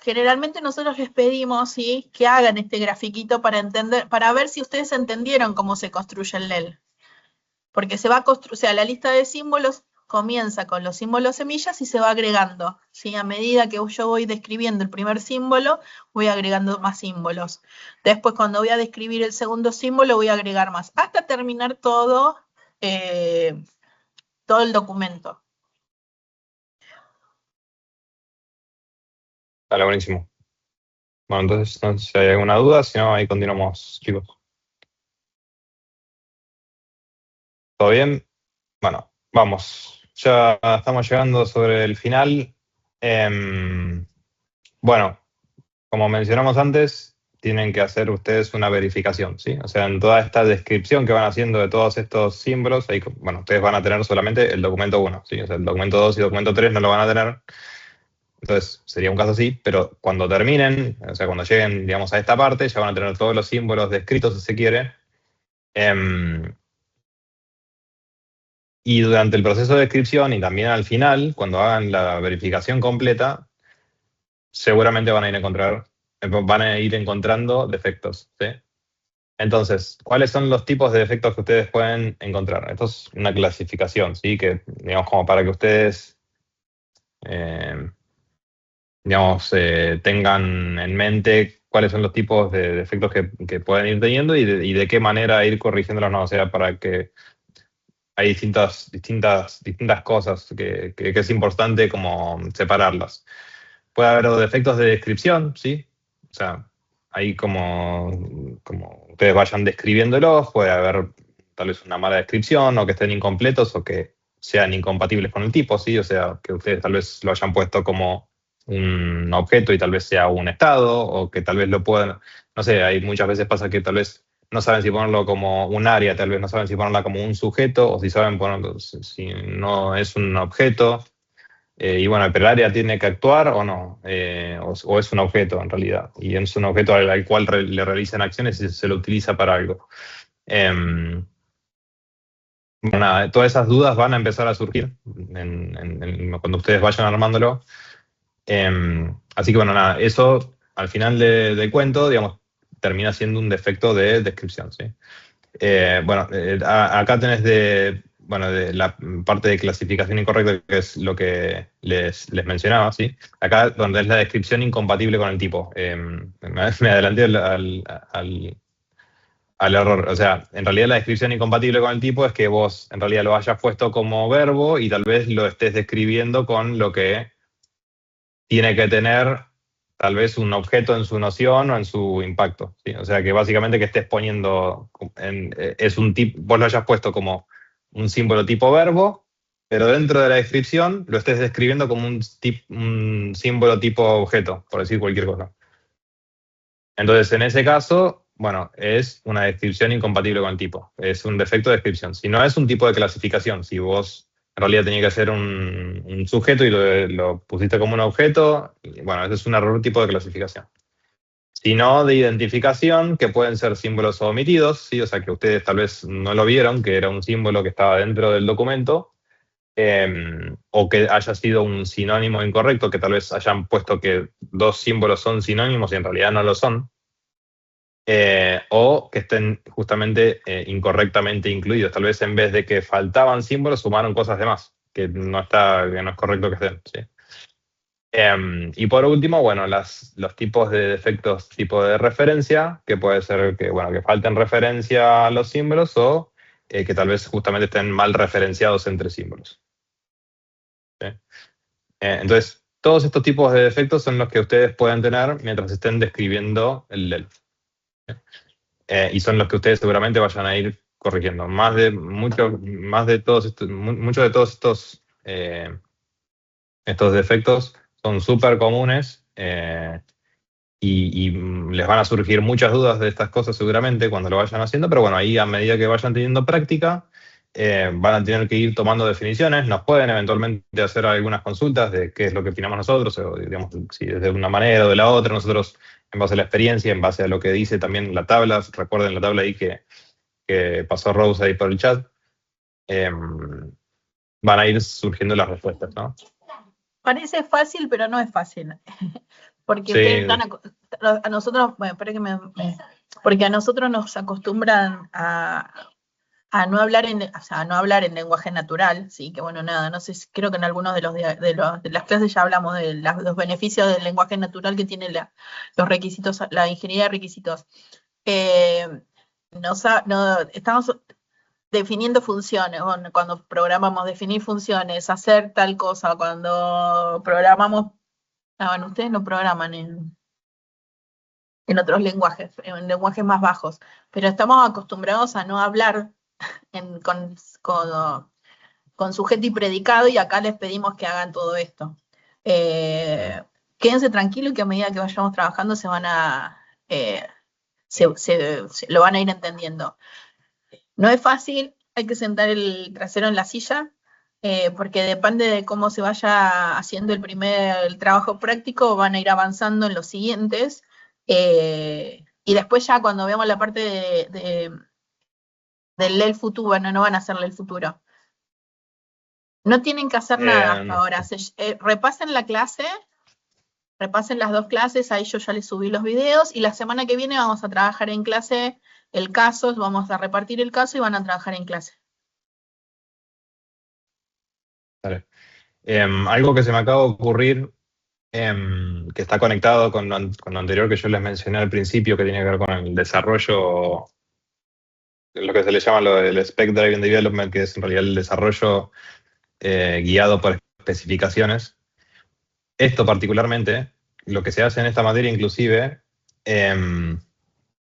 Generalmente nosotros les pedimos, ¿sí? Que hagan este grafiquito para ver si ustedes entendieron cómo se construye el LEL. Porque se va a construir, o sea, la lista de símbolos comienza con los símbolos semillas y se va agregando, ¿sí? A medida que yo voy describiendo el primer símbolo, voy agregando más símbolos. Después, cuando voy a describir el segundo símbolo, voy a agregar más, hasta terminar todo el documento. Vale, buenísimo. Bueno, entonces, no sé si hay alguna duda, si no, ahí continuamos, chicos. ¿Todo bien? Bueno, vamos. Ya estamos llegando sobre el final. Bueno, como mencionamos antes, tienen que hacer ustedes una verificación, ¿sí? O sea, en toda esta descripción que van haciendo de todos estos símbolos, ahí, bueno, ustedes van a tener solamente el documento 1, ¿sí? O sea, el documento 2 y documento 3 no lo van a tener. Entonces, sería un caso así, pero cuando terminen, o sea, cuando lleguen, digamos, a esta parte, ya van a tener todos los símbolos descritos, si se quiere. Y durante el proceso de descripción y también al final, cuando hagan la verificación completa, seguramente van a ir encontrando defectos, ¿sí? Entonces, ¿cuáles son los tipos de defectos que ustedes pueden encontrar? Esto es una clasificación, ¿sí? Que, digamos, como para que ustedes, tengan en mente cuáles son los tipos de defectos que pueden ir teniendo y de qué manera ir corrigiéndolos, ¿no? O sea, para que hay distintas cosas que es importante como separarlas. Puede haber defectos de descripción, ¿sí? O sea, ahí como ustedes vayan describiéndolos, puede haber tal vez una mala descripción o que estén incompletos o que sean incompatibles con el tipo, ¿sí? O sea, que ustedes tal vez lo hayan puesto como un objeto y tal vez sea un estado o que tal vez lo puedan, no sé, hay muchas veces pasa que tal vez no saben si ponerlo como un área, tal vez no saben si ponerla como un sujeto o si saben ponerlo, si no es un objeto. Y bueno, pero el área tiene que actuar o no, o es un objeto en realidad, y es un objeto al cual le realizan acciones y se lo utiliza para algo. Bueno, nada, todas esas dudas van a empezar a surgir cuando ustedes vayan armándolo. Así que bueno, nada, eso al final del cuento, digamos, termina siendo un defecto de descripción, ¿sí? Acá tenés de la parte de clasificación incorrecta, que es lo que les mencionaba, ¿sí? Acá donde es la descripción incompatible con el tipo. Me adelanté al error. O sea, en realidad la descripción incompatible con el tipo es que vos en realidad lo hayas puesto como verbo y tal vez lo estés describiendo con lo que tiene que tener tal vez un objeto en su noción o en su impacto, ¿sí? O sea, que básicamente que estés poniendo, es un tipo, vos lo hayas puesto como un símbolo tipo verbo, pero dentro de la descripción lo estés describiendo como un símbolo tipo objeto, por decir cualquier cosa. Entonces, en ese caso, bueno, es una descripción incompatible con el tipo. Es un defecto de descripción. Si no es un tipo de clasificación, si vos en realidad tenías que ser un sujeto y lo pusiste como un objeto, bueno, ese es un error tipo de clasificación. Si no, de identificación, que pueden ser símbolos omitidos, ¿sí? O sea, que ustedes tal vez no lo vieron, que era un símbolo que estaba dentro del documento, o que haya sido un sinónimo incorrecto, que tal vez hayan puesto que dos símbolos son sinónimos y en realidad no lo son, o que estén justamente incorrectamente incluidos. Tal vez en vez de que faltaban símbolos, sumaron cosas de más, que no es correcto que estén, ¿sí? Y por último, bueno, los tipos de defectos tipo de referencia, que puede ser que falten referencia a los símbolos o que tal vez justamente estén mal referenciados entre símbolos. ¿Sí? Entonces, todos estos tipos de defectos son los que ustedes pueden tener mientras estén describiendo el LEL. Y son los que ustedes seguramente vayan a ir corrigiendo. Muchos de todos estos defectos son súper comunes y les van a surgir muchas dudas de estas cosas seguramente cuando lo vayan haciendo, pero bueno, ahí a medida que vayan teniendo práctica, van a tener que ir tomando definiciones, nos pueden eventualmente hacer algunas consultas de qué es lo que opinamos nosotros, o digamos, si es de una manera o de la otra, nosotros en base a la experiencia, en base a lo que dice también la tabla, recuerden la tabla ahí que pasó Rose ahí por el chat, van a ir surgiendo las respuestas, ¿no? Parece fácil, pero no es fácil. Porque Sí. ustedes a nosotros, bueno, porque a nosotros nos acostumbran a no hablar no hablar en lenguaje natural, sí, que bueno, nada, no sé, creo que en algunos de las clases ya hablamos de los beneficios del lenguaje natural que tiene los requisitos, la ingeniería de requisitos. Estamos definiendo funciones, cuando programamos, definir funciones, hacer tal cosa, cuando programamos, bueno, ustedes no programan en otros lenguajes, en lenguajes más bajos, pero estamos acostumbrados a no hablar con sujeto y predicado, y acá les pedimos que hagan todo esto. Quédense tranquilos que a medida que vayamos trabajando se van a lo van a ir entendiendo. No es fácil, hay que sentar el trasero en la silla, porque depende de cómo se vaya haciendo el trabajo práctico, van a ir avanzando en los siguientes, y después ya cuando veamos la parte del LEL futuro, bueno, no van a hacerle el futuro. No tienen que hacer nada hasta ahora. Repasen la clase, repasen las dos clases, ahí yo ya les subí los videos, y la semana que viene vamos a trabajar en clase el caso, vamos a repartir el caso y van a trabajar en clase. Vale. Algo que se me acaba de ocurrir, que está conectado con lo anterior que yo les mencioné al principio, que tiene que ver con el desarrollo, lo que se le llama el Spec Driven Development, que es en realidad el desarrollo guiado por especificaciones. Esto particularmente, lo que se hace en esta materia inclusive,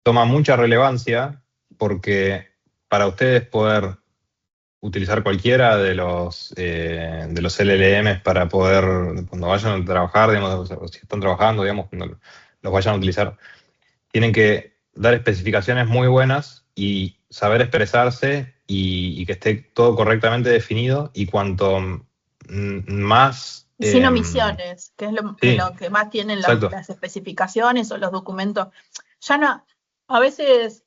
toma mucha relevancia porque para ustedes poder utilizar cualquiera de los LLMs para poder, cuando vayan a trabajar, digamos, o si están trabajando, digamos, cuando los vayan a utilizar, tienen que dar especificaciones muy buenas y saber expresarse y que esté todo correctamente definido, y cuanto más... Sin omisiones, que es lo sí, que más tienen exacto. las especificaciones o los documentos. Ya no, A veces,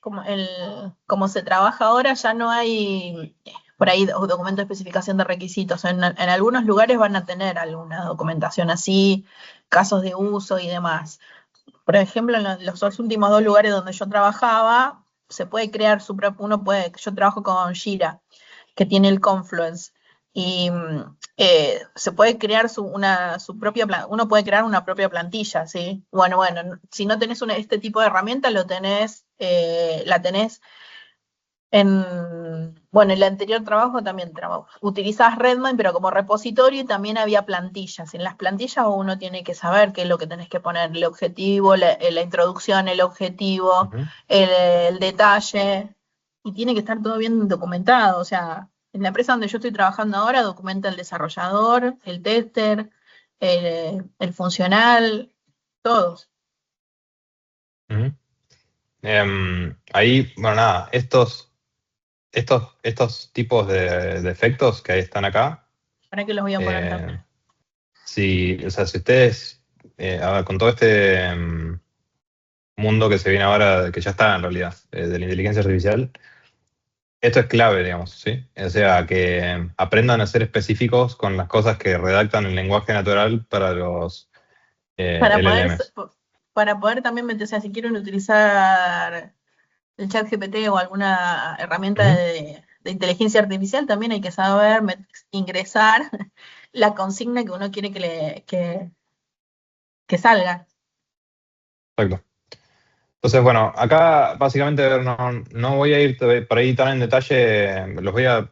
como se trabaja ahora, ya no hay por ahí documento de especificación de requisitos. En algunos lugares van a tener alguna documentación así, casos de uso y demás. Por ejemplo, en los últimos 2 lugares donde yo trabajaba, se puede crear yo trabajo con Jira, que tiene el Confluence, y se puede crear uno puede crear una propia plantilla, ¿sí? Bueno, si no tenés este tipo de herramienta, la tenés en el anterior trabajo también utilizabas Redmine, pero como repositorio, y también había plantillas. En las plantillas uno tiene que saber qué es lo que tenés que poner, el objetivo, la introducción, el objetivo, el detalle, y tiene que estar todo bien documentado. O sea, en la empresa donde yo estoy trabajando ahora, documenta el desarrollador, el tester, el funcional, todos. Ujú. Ahí, bueno, nada, estos tipos de efectos que están acá, ¿Para qué los voy a poner también? si ustedes, a ver, con todo este mundo que se viene ahora, que ya está en realidad, de la inteligencia artificial, esto es clave, digamos, ¿sí? O sea, que aprendan a ser específicos con las cosas que redactan en lenguaje natural para los LLMs. Para poder también meter, o sea, si quieren utilizar el chat GPT o alguna herramienta de inteligencia artificial, también hay que saber ingresar la consigna que uno quiere que salga. Exacto. Entonces, bueno, acá básicamente no voy a ir por ahí tan en detalle, los voy a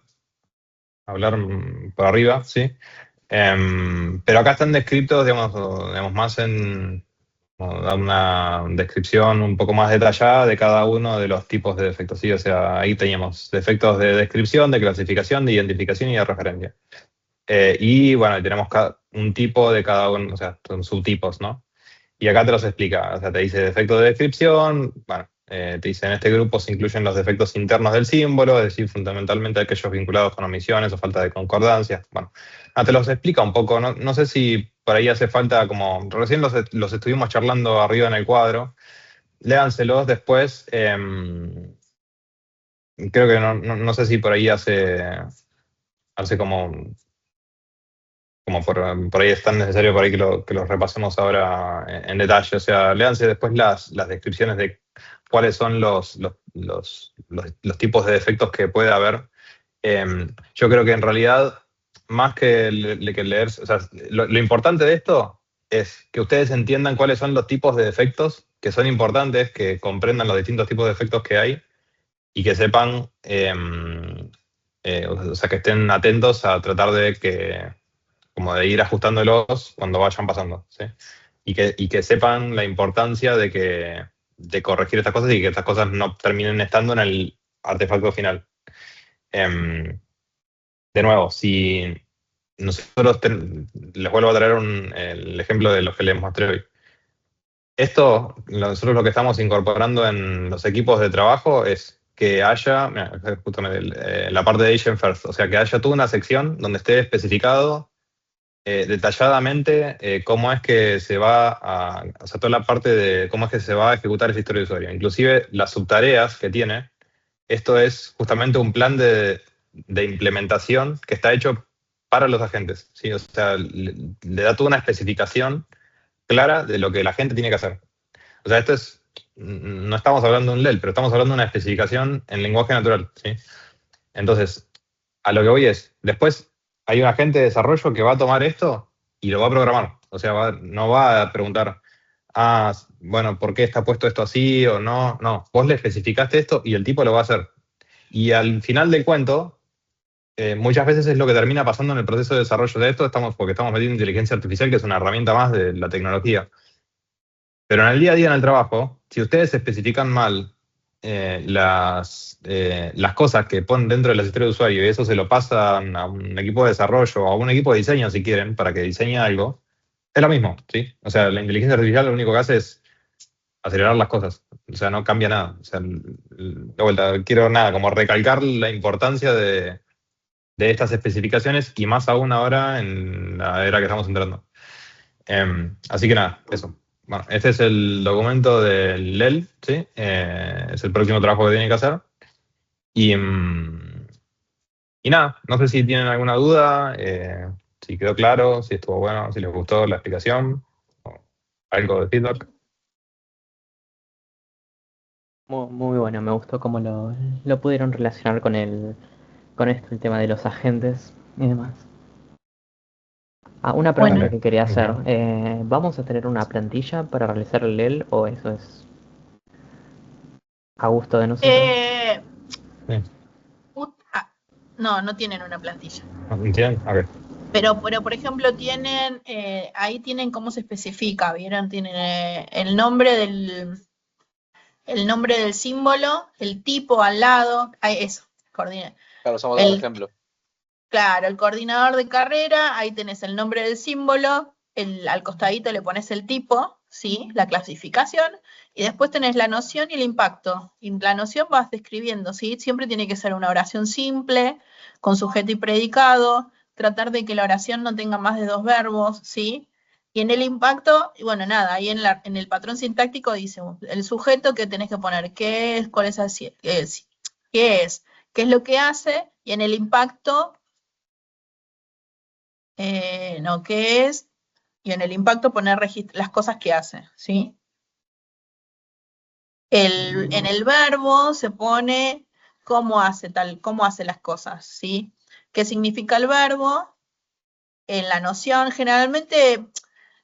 hablar por arriba, ¿sí? Pero acá están descritos, digamos más como dar una descripción un poco más detallada de cada uno de los tipos de defectos, ¿sí? O sea, ahí teníamos defectos de descripción, de clasificación, de identificación y de referencia. Y bueno, tenemos un tipo de cada uno, o sea, son subtipos, ¿no? Y acá te los explica, o sea, te dice defecto de descripción, bueno, te dice en este grupo se incluyen los defectos internos del símbolo, es decir, fundamentalmente aquellos vinculados con omisiones o falta de concordancia. Bueno, te los explica un poco, no sé si por ahí hace falta, como recién los estuvimos charlando arriba en el cuadro, léanselos después, creo que no sé si por ahí hace como por ahí es tan necesario por ahí que lo repasemos ahora en detalle. O sea, léanse después las descripciones de cuáles son los tipos de defectos que puede haber. Yo creo que en realidad, más que leer, o sea, lo importante de esto es que ustedes entiendan cuáles son los tipos de defectos que son importantes, que comprendan los distintos tipos de defectos que hay y que sepan, o sea, que estén atentos a tratar como de ir ajustándolos cuando vayan pasando, ¿sí? Y que sepan la importancia de corregir estas cosas y que estas cosas no terminen estando en el artefacto final. De nuevo, si nosotros les vuelvo a traer el ejemplo de los que les mostré hoy. Esto, nosotros lo que estamos incorporando en los equipos de trabajo es que haya, mira, justamente la parte de Agent First, o sea, que haya toda una sección donde esté especificado detalladamente cómo es que se va o sea, toda la parte de cómo es que se va a ejecutar esa historia de usuario. Inclusive las subtareas que tiene, esto es justamente un plan de implementación que está hecho para los agentes, ¿sí? O sea, le da toda una especificación clara de lo que la gente tiene que hacer. O sea, no estamos hablando de un LEL, pero estamos hablando de una especificación en lenguaje natural, ¿sí? Entonces, a lo que voy es, después hay un agente de desarrollo que va a tomar esto y lo va a programar. O sea, no va a preguntar, bueno, ¿por qué está puesto esto así o no? No, vos le especificaste esto y el tipo lo va a hacer. Y al final del cuento, muchas veces es lo que termina pasando en el proceso de desarrollo de esto, porque estamos metiendo inteligencia artificial, que es una herramienta más de la tecnología. Pero en el día a día en el trabajo, si ustedes especifican mal las cosas que ponen dentro de la historia de usuario y eso se lo pasan a un equipo de desarrollo o a un equipo de diseño, si quieren, para que diseñe algo, es lo mismo, ¿sí? O sea, la inteligencia artificial lo único que hace es acelerar las cosas. O sea, no cambia nada. O sea, de vuelta, quiero como recalcar la importancia de estas especificaciones y más aún ahora en la era que estamos entrando. Así que nada, eso. bueno, este es el documento del LEL, ¿sí? Es el próximo trabajo que tienen que hacer. Y nada, no sé si tienen alguna duda, si quedó claro, si estuvo bueno, si les gustó la explicación, o algo de feedback. Muy bueno, me gustó cómo lo pudieron relacionar con esto, el tema de los agentes y demás. Una pregunta Bueno. que quería hacer. Ujú. ¿Vamos a tener una plantilla para realizar el LEL o eso es a gusto de nosotros? Sí. No tienen una plantilla. ¿Entienden? Ok. Pero por ejemplo, tienen, ahí tienen cómo se especifica, ¿vieron? Tienen el nombre del símbolo, el tipo al lado, eso, coordina. Claro, estamos dando un ejemplo. Claro, el coordinador de carrera, ahí tenés el nombre del símbolo, al costadito le pones el tipo, ¿sí? La clasificación, y después tenés la noción y el impacto. Y la noción vas describiendo, ¿sí? Siempre tiene que ser una oración simple, con sujeto y predicado, tratar de que la oración no tenga más de 2 verbos, ¿sí? Y en el impacto, bueno, nada, ahí en el patrón sintáctico dice el sujeto que tenés que poner, qué es, cuál es, qué es lo que hace, y en el impacto, qué es, y en el impacto poner las cosas que hace, ¿sí? En el verbo se pone cómo hace las cosas, ¿sí? ¿Qué significa el verbo? En la noción, generalmente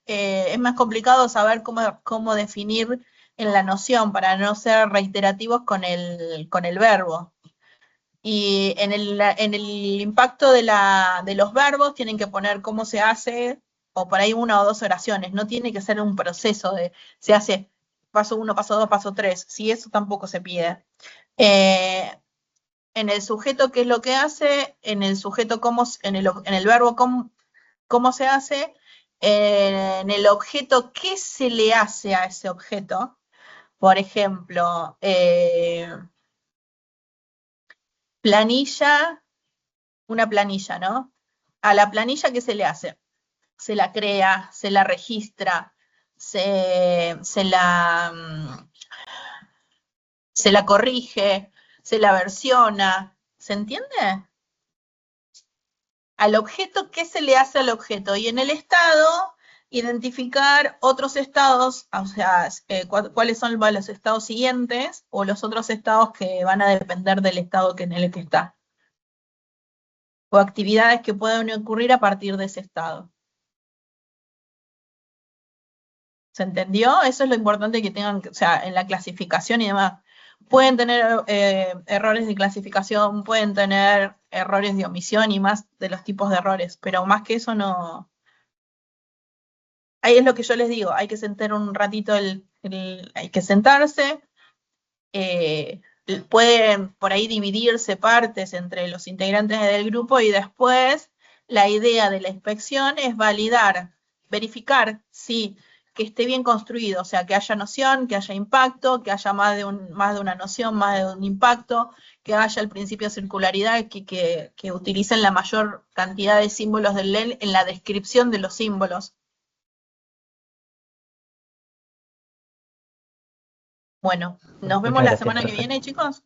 es más complicado saber cómo definir en la noción para no ser reiterativos con el verbo. Y en el impacto de los verbos tienen que poner cómo se hace, o por ahí 1 o 2 oraciones. No tiene que ser un proceso de se hace paso 1, paso 2, paso 3. Si eso tampoco se pide. En el sujeto, ¿qué es lo que hace? En el sujeto, en el verbo, ¿cómo se hace? En el objeto, ¿qué se le hace a ese objeto? Por ejemplo, planilla, una planilla, ¿no? A la planilla, ¿qué se le hace? Se la crea, se la registra, se la corrige, se la versiona. ¿Se entiende? Al objeto, ¿qué se le hace al objeto? Y en el estado, identificar otros estados, o sea, cuáles son los estados siguientes o los otros estados que van a depender del estado en el que está. O actividades que pueden ocurrir a partir de ese estado. ¿Se entendió? Eso es lo importante que tengan, o sea, en la clasificación y demás. Pueden tener errores de clasificación, pueden tener errores de omisión y más de los tipos de errores, pero más que eso no. Ahí es lo que yo les digo, hay que sentar un ratito, hay que sentarse, pueden por ahí dividirse partes entre los integrantes del grupo y después la idea de la inspección es verificar si que esté bien construido, o sea, que haya noción, que haya impacto, que haya más de una noción, más de un impacto, que haya el principio de circularidad, que utilicen la mayor cantidad de símbolos del LEL en la descripción de los símbolos. Bueno, nos vemos la semana que viene, chicos.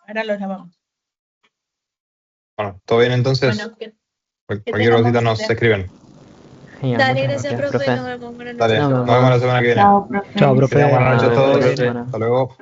Ahora los llamamos. Bueno, todo bien entonces. Bueno, Cualquier cosita nos escriben. Genial, Dale, muchas gracias, profe. profe. Nos vemos. Buenas Dale, noches. nos vemos la semana que viene. Chao, profe. Chao, profe. Que tengan buenas noches a Chao, todos. buena semana. Hasta luego.